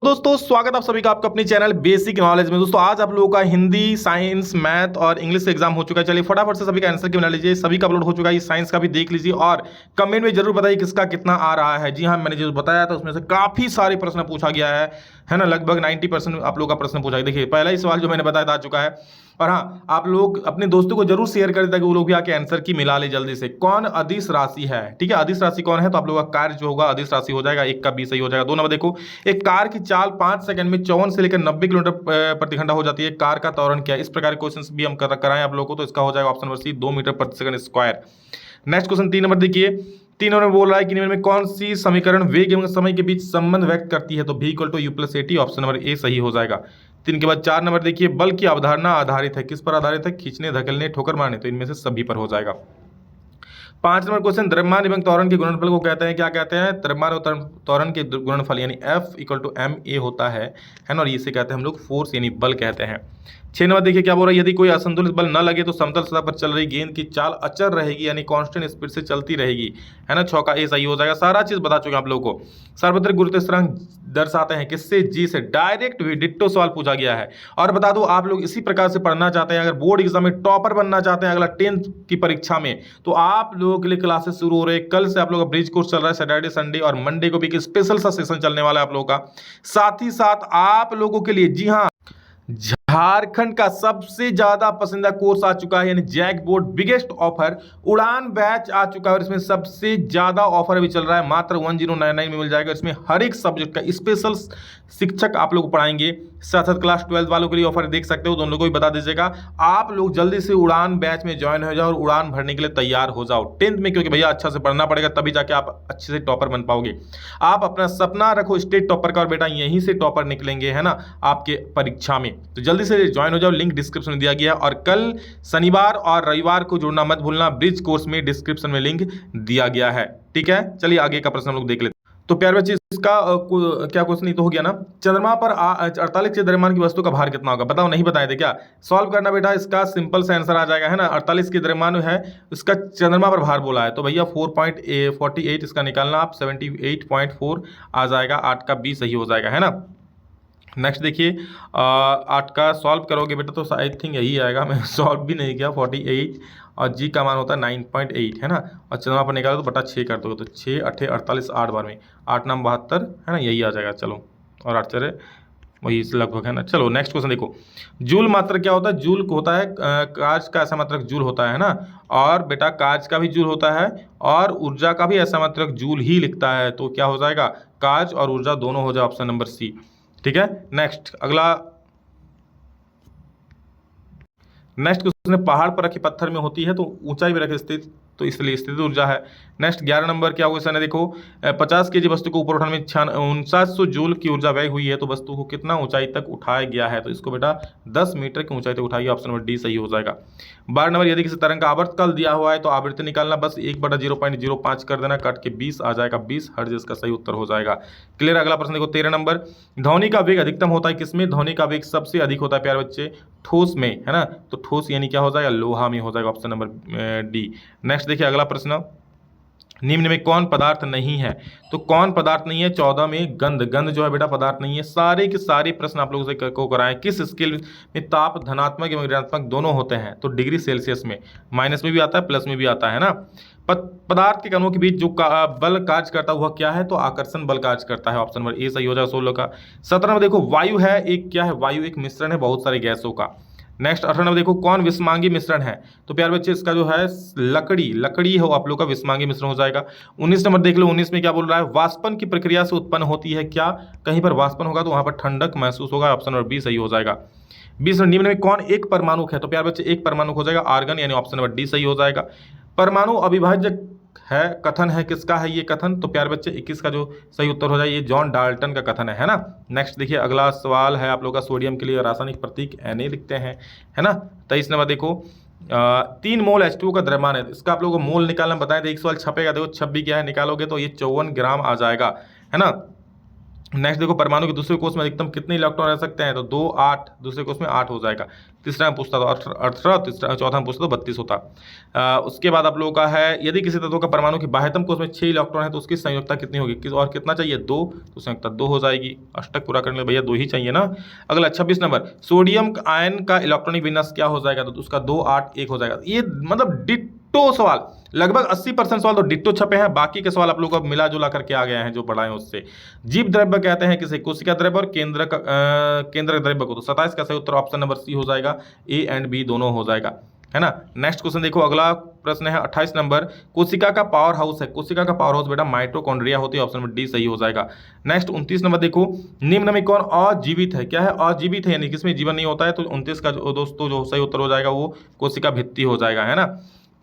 दोस्तों स्वागत आप सभी का आपका अपने चैनल बेसिक नॉलेज में। दोस्तों आज आप लोगों का हिंदी, साइंस, मैथ और इंग्लिश का एग्जाम हो चुका है। चलिए फटाफट से सभी का आंसर की बना लीजिए। सभी का अपलोड हो चुका है, साइंस का भी देख लीजिए और कमेंट में जरूर बताइए किसका कितना आ रहा है। जी हाँ, मैंने जो बताया था उसमें से काफी सारे प्रश्न पूछा गया है ना। लगभग 90% आप लोगों का प्रश्न पूछा गया। देखिए पहला ही सवाल जो मैंने बताया था आ चुका है। और हाँ, आप लोग अपने दोस्तों को जरूर शेयर कर देता कि वो लोग भी आके आंसर की मिला ले जल्दी से। कौन अदिश राशि है? ठीक है, अदिश राशि कौन है? तो आप लोगों का कार्य जो होगा अदिश राशि हो जाएगा। एक का 20 सही हो जाएगा। 2 नंबर देखो, एक कार की चाल 5 सेकंड में 54 से लेकर 90 किलोमीटर प्रति घंटा हो जाती है। कार का त्वरण क्या है? इस प्रकार के क्वेश्चन भी हम कराएं आप लोगों को, तो इसका हो जाएगा ऑप्शन नंबर सी, 2 मीटर प्रति second square. Next question 3 number देखिए। 3 नंबर बोल रहा है कि निम्न में कौन सी समीकरण वेग एवं समय के बीच संबंध व्यक्त करती है? तो v equal to u plus a t, option number A सही हो जाएगा। 3 के बाद 4 नंबर देखिए, बल की अवधारणा आधारित है किस पर आधारित है? खींचने, धकेलने, ठोकर मारने। तो इनमें से सभी पर हो जाएगा। 5 नंबर क्वेश्चन, द्रव्यमान एवं त्वरण के गुणनफल को कहते हैं क्या? कहते हैं द्रव्यमान और त्वरण के गुणनफल यानी F equal to m a होता है ना। और इसे कहते हैं हम लोग फोर्स यानी बल कहते हैं। 6 नंबर देखिए क्या बोल रहा है, यदि कोई असंतुलित बल न लगे तो समतल सतह पर चल रही गेंद की चाल अचर रहेगी यानी कांस्टेंट स्पीड से चलती रहेगी, है ना। 6 का ए सही हो जाएगा। सारा चीज बता चुके हैं आप लोगों को। सार्वत्रिक गुरुत्व स्थिरांक दर्शाते हैं किससे? जी से। डायरेक्ट डिट्टो सवाल पूछा गया है। और बता दो आप लोग इसी प्रकार से पढ़ना चाहते हैं, अगर बोर्ड एग्जाम में टॉपर बनना चाहते हैं अगला 10th की परीक्षा में, तो आप लोगों के लिए क्लासेस शुरू हो रहे हैं। कल से आप लोगों का ब्रिज कोर्स चल रहा है, सैटरडे संडे और मंडे को भी एक स्पेशल सा सेशन चलने वाला है आप लोगों का। साथ ही साथ आप लोगों के लिए, जी हाँ, झारखंड का सबसे ज्यादा पसंदीदा कोर्स आ चुका है यानी जैक बोर्ड बिगेस्ट ऑफर उड़ान बैच आ चुका है। और इसमें सबसे ज्यादा ऑफर अभी चल रहा है, मात्र 1099 में मिल जाएगा। इसमें हर एक सब्जेक्ट का स्पेशल शिक्षक आप लोग को पढ़ाएंगे। साथ साथ क्लास 12 वालों के लिए ऑफर देख सकते हो, दोनों लोगों को भी बता दीजिएगा। आप लोग जल्दी से उड़ान बैच में ज्वाइन हो जाओ और उड़ान भरने के लिए तैयार हो जाओ 10th में, क्योंकि भैया अच्छा से पढ़ना पड़ेगा तभी जाके आप अच्छे से टॉपर बन पाओगे। आप अपना सपना रखो स्टेट टॉपर का और बेटा यहीं से टॉपर निकलेंगे, है ना, आपके परीक्षा में। तो जल्दी से ज्वाइन हो जाओ, लिंक डिस्क्रिप्शन में दिया गया है। और कल शनिवार और रविवार को जुड़ना मत भूलना, ब्रिज कोर्स में डिस्क्रिप्शन में लिंक दिया गया है। ठीक है, चलिए आगे का प्रश्न हम लोग देख लेते हैं। तो प्यारे बच्चे इसका क्या क्वेश्चन ही तो हो गया ना। चंद्रमा पर 48 के द्रव्यमान की वस्तु का भार कितना होगा? बताओ, नहीं बताए थे क्या? सॉल्व करना बेटा, इसका सिंपल सा आंसर आ जाएगा, है ना। 48 के द्रव्यमान है, इसका चंद्रमा पर भार बोला है तो भैया 4.48 इसका निकालना आप 78.4 आ जाएगा। 8 का 20 सही हो जाएगा, है ना। नेक्स्ट देखिए 8 का सॉल्व करोगे बेटा तो आई थिंक यही आएगा। मैं सॉल्व भी नहीं किया। 48 और जी का मान होता है 9.8, है ना। और चंद्रमा पर निकालो तो बटा 6 कर दोगे तो 6 8 48 8 बार में 8 9 72, है ना, यही आ जाएगा। चलो, और 8 4 वही लगभग, है ना। चलो नेक्स्ट क्वेश्चन देखो। जूल मात्रक क्या होता है? जूल होता है कार्य का ऐसा मात्रक जूल होता है ना। और बेटा कार्य का भी जूल होता है और ऊर्जा का भी ऐसा मात्रक जूल ही लिखता है। तो क्या हो जाएगा? कार्य और ऊर्जा दोनों हो जाए, ऑप्शन नंबर सी। ठीक है, नेक्स्ट क्वेश्चन, पहाड़ पर रखे पत्थर में होती है तो ऊंचाई में रखे स्थित, तो इसलिए स्थित ऊर्जा है। नेक्स्ट 11 नंबर क्या क्वेश्चन है देखो, 50 केजी वस्तु को ऊपर उठाने में 4900 जूल की ऊर्जा व्यय हुई है तो वस्तु को कितना ऊंचाई तक उठाया गया है? तो इसको बेटा 10 मीटर की ऊंचाई तक उठाइए, ऑप्शन नंबर डी सही हो जाएगा। 12 नंबर, यदि किसी तरंग का आवर्तकाल दिया हुआ है तो आवृत्ति निकालना, बस 1/0.05 कर देना, कट के 20 आ जाएगा। 20 हर्ट्ज इसका सही उत्तर हो जाएगा। क्लियर। अगला प्रश्न देखो 13 नंबर, ध्वनि का वेग अधिकतम होता है किसमें? ध्वनि का वेग सबसे अधिक होता है प्यारे बच्चे ठोस में, है ना। तो ठोस यानी क्या हो जाएगा? लोहा में हो जाएगा, ऑप्शन नंबर डी। नेक्स्ट देखिए अगला प्रश्न, निम्न में कौन पदार्थ नहीं है? तो कौन पदार्थ नहीं है? 14 में गंध जो है बेटा पदार्थ नहीं है। सारे के सारे प्रश्न आप लोगों से को कराएं। किस स्केल में ताप धनात्मक एवं ऋणात्मक दोनों होते हैं? तो डिग्री सेल्सियस में, माइनस में भी आता है प्लस में भी आता है ना। पदार्थ के कणों के बीच जो बल कार्य करता हुआ क्या है? तो आकर्षण बल कार्य करता है, ऑप्शन नंबर ए सही हो जाएगा 16 का। 17 में देखो, वायु है एक, क्या है? वायु एक मिश्रण है बहुत सारे गैसों का। नेक्स्ट 18 में देखो, कौन विषमांगी मिश्रण है? तो प्यारे बच्चे इसका जो है लकड़ी हो आप लोग का विषमांगी मिश्रण हो जाएगा। 19 नंबर देख लो, 19 में क्या बोल रहा है? वाष्पन की प्रक्रिया से उत्पन्न होती है क्या? कहीं पर वाष्पन होगा तो वहां पर ठंडक महसूस होगा, ऑप्शन नंबर बी सही हो जाएगा। 20 में निम्न में कौन एक परमाणु है? तो प्यारे बच्चे एक परमाणु हो जाएगा आर्गन, यानी ऑप्शन नंबर डी सही हो जाएगा। परमाणु अविभाज्य है कथन है, किसका है ये कथन? तो प्यारे बच्चे 21 का जो सही उत्तर हो जाए ये जॉन डाल्टन का कथन है ना। नेक्स्ट देखिए अगला सवाल है आप लोग का, सोडियम के लिए रासायनिक प्रतीक Na लिखते हैं, है ना। 23 नंबर देखो, 3 मोल H2O का द्रव्यमान है, इसका आप लोगों को मोल निकालना बताएं तो एक सवाल छपेगा, देखो 26 क्या है निकालोगे तो ये 54 ग्राम आ जाएगा, है ना। नेक्स्ट देखो, परमाणु के दूसरे कोष में अधिकतम कितने इलेक्ट्रॉन रह सकते हैं, तो 2, 8, दूसरे कोष में 8 हो जाएगा। तीसरा में पूछता तो 18, तीसरा चौथा में पूछता तो 32 होता। उसके बाद आप लोगों का है, यदि किसी तत्व का परमाणु के बाह्यतम कोष में 6 इलेक्ट्रॉन है तो उसकी संयोजकता कितनी होगी, और कितना चाहिए, 2, तो संयोजकता 2 हो जाएगी। अष्टक पूरा करने भैया 2 ही चाहिए ना। अगला 26 नंबर, सोडियम आयन का इलेक्ट्रॉनिक विन्यास क्या हो जाएगा, तो उसका 2, 8, 1 हो जाएगा। ये मतलब डिट्टो सवाल, लगभग 80% सवाल तो डिट्टो छपे हैं, बाकी के सवाल आप लोगों को मिला जुला करके आ गए हैं जो पढ़ाए हैं उससे। जीव द्रव्य कहते हैं किसे, कोशिका द्रव्य और केंद्र द्रव्य को, तो 27 का सही उत्तर ऑप्शन नंबर सी हो जाएगा, ए एंड बी दोनों हो जाएगा, है ना। नेक्स्ट क्वेश्चन देखो, अगला प्रश्न है 28 नंबर, कोशिका का पावर हाउस है, कोशिका का पावर हाउस बेटा माइटोकॉन्ड्रिया होती है, ऑप्शन नंबर डी सही हो जाएगा। नेक्स्ट 29 नंबर देखो, निम्न में कौन अजीवित है, क्या है अजीवित है, यानी किसमें जीवन नहीं होता है, तो 29 का दोस्तों जो सही उत्तर हो जाएगा वो कोशिका भित्ति हो जाएगा, है ना।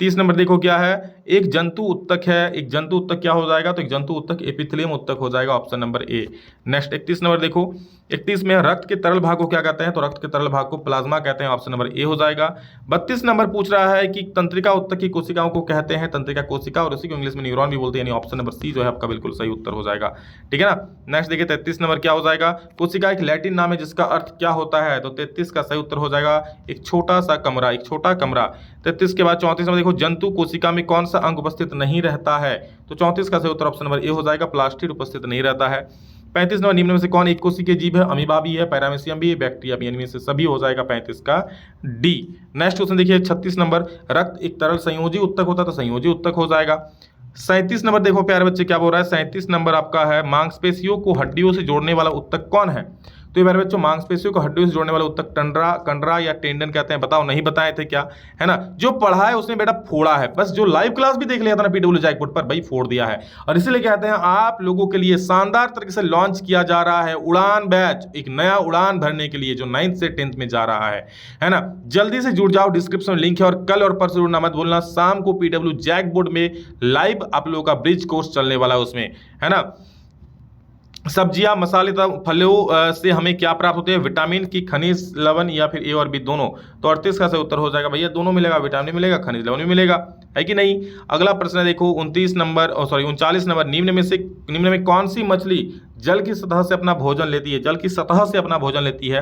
30 नंबर देखो क्या है, एक जंतु उत्तक है, एक जंतु उत्तक क्या हो जाएगा, तो एक जंतु उत्तक एपिथेलियम उत्तक हो जाएगा, ऑप्शन नंबर ए। नेक्स्ट 31 नंबर देखो, 31 में रक्त के तरल भाग को क्या कहते हैं, तो रक्त के तरल भाग को प्लाज्मा कहते हैं, ऑप्शन नंबर ए हो जाएगा। 32 नंबर पूछ रहा है कि तंत्रिका उत्तक की कोशिकाओं को कहते हैं तंत्रिका कोशिका, और इसी को इंग्लिश में न्यूरॉन भी बोलते हैं, यानी ऑप्शन नंबर सी जो है आपका बिल्कुल सही उत्तर हो जाएगा, ठीक है ना। नेक्स्ट देखिए 33 नंबर क्या हो जाएगा, कोशिका एक लैटिन नाम है जिसका अर्थ क्या होता है, तो 33 का सही उत्तर हो जाएगा एक छोटा सा कमरा, एक छोटा कमरा। 33 के बाद 34 नंबर देखो, जंतु कोशिका में कौन सा अंग उपस्थित नहीं रहता है, तो 34 का सही उत्तर ऑप्शन नंबर ए हो जाएगा, प्लास्टिड उपस्थित नहीं रहता है। 35 नंबर, निम्न में से कौन एक कोशिकीय जीव है, अमीबा भी है, पैरामीशियम भी है, बैक्टीरिया भी, इनमें से सभी हो जाएगा 35 का डी। नेक्स्ट क्वेश्चन देखिए 36 नंबर, रक्त एक तरल संयोजी उत्तक होता है, तो संयोजी उत्तक हो जाएगा। 37 नंबर देखो प्यारे बच्चे क्या बोल रहा है, 37 नंबर आपका है, मांसपेशियों को हड्डियों से जोड़ने वाला उत्तक कौन है, तो ये मेरे बच्चों मांसपेशियों को हड्डियों से जोड़ने वाला उत्तक कंडरा या टेंडन कहते हैं, बताओ नहीं बताए थे क्या, है ना। जो पढ़ा है उसने बेटा फोड़ा है, बस जो लाइव क्लास भी देख लिया था ना पीडब्ल्यू जैकपॉट पर, भाई फोड़ दिया है। और इसीलिए कहते हैं आप लोगों के लिए शानदार तरीके से लॉन्च किया जा रहा है उड़ान बैच, एक नया उड़ान भरने के लिए जो 9th से 10th में जा रहा है ना। जल्दी से जुड़ जाओ, डिस्क्रिप्शन में लिंक है, और कल और परसों जुड़ना मत भूलना, शाम को पीडब्ल्यू जैकपॉट में लाइव आप लोगों का ब्रिज कोर्स चलने वाला है उसमें, है ना। सब्जियां मसालेदार फलों से हमें क्या प्राप्त होते हैं, विटामिन की, खनिज लवण या फिर ए और बी दोनों, तो 38 का सही उत्तर हो जाएगा भैया, दोनों मिलेगा, विटामिन मिलेगा, खनिज लवण भी मिलेगा, है कि नहीं। अगला प्रश्न देखो 39 नंबर, निम्न में कौन सी मछली जल की सतह से अपना भोजन लेती है, जल की सतह से अपना भोजन लेती है,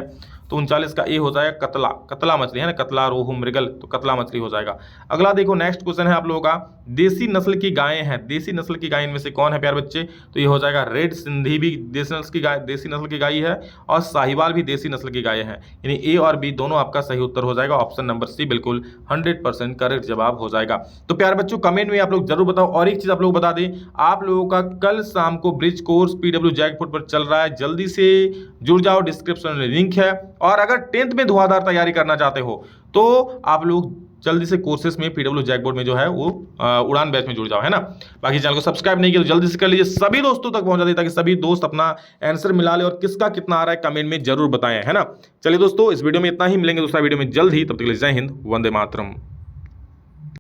तो 39 का ए हो जाएगा, कतला मछली, है ना, कतला, रोहू, मृगल, तो कतला मछली हो जाएगा। अगला देखो नेक्स्ट क्वेश्चन है आप लोगों का, देसी नस्ल की गायें हैं, देसी नस्ल की गाय इनमें से कौन है प्यार बच्चे, तो ये हो जाएगा रेड सिंधी भी देसी नस्ल की गाय है, और साहिवाल भी देसी नस्ल की गाय है, यानी ए और बी दोनों आपका सही उत्तर हो जाएगा, ऑप्शन नंबर सी बिल्कुल 100% करेक्ट जवाब हो जाएगा। तो प्यार बच्चों कमेंट में आप लोग जरूर बताओ, और एक चीज आप लोग बता दें, आप लोगों का कल शाम को ब्रिज कोर्स पीडब्ल्यू जैकपॉट पर चल रहा है, जल्दी से जुड़ जाओ, डिस्क्रिप्शन में लिंक है। और अगर 10th में धुआंधार तैयारी करना चाहते हो तो आप लोग जल्दी से कोर्सेस में पीडब्ल्यू जैकपॉट में जो है वो उड़ान बैच में जुड़ जाओ, है ना। बाकी चैनल को सब्सक्राइब नहीं किया तो जल्दी से कर लीजिए, सभी दोस्तों तक पहुंचा दीजिए ताकि सभी दोस्त अपना आंसर मिला ले, और किसका कितना आ रहा है कमेंट में जरूर बताएं, है ना। चलिए दोस्तों इस वीडियो में इतना ही, मिलेंगे दूसरा वीडियो में जल्द ही, तब तक के लिए जय हिंद, वंदे मातरम।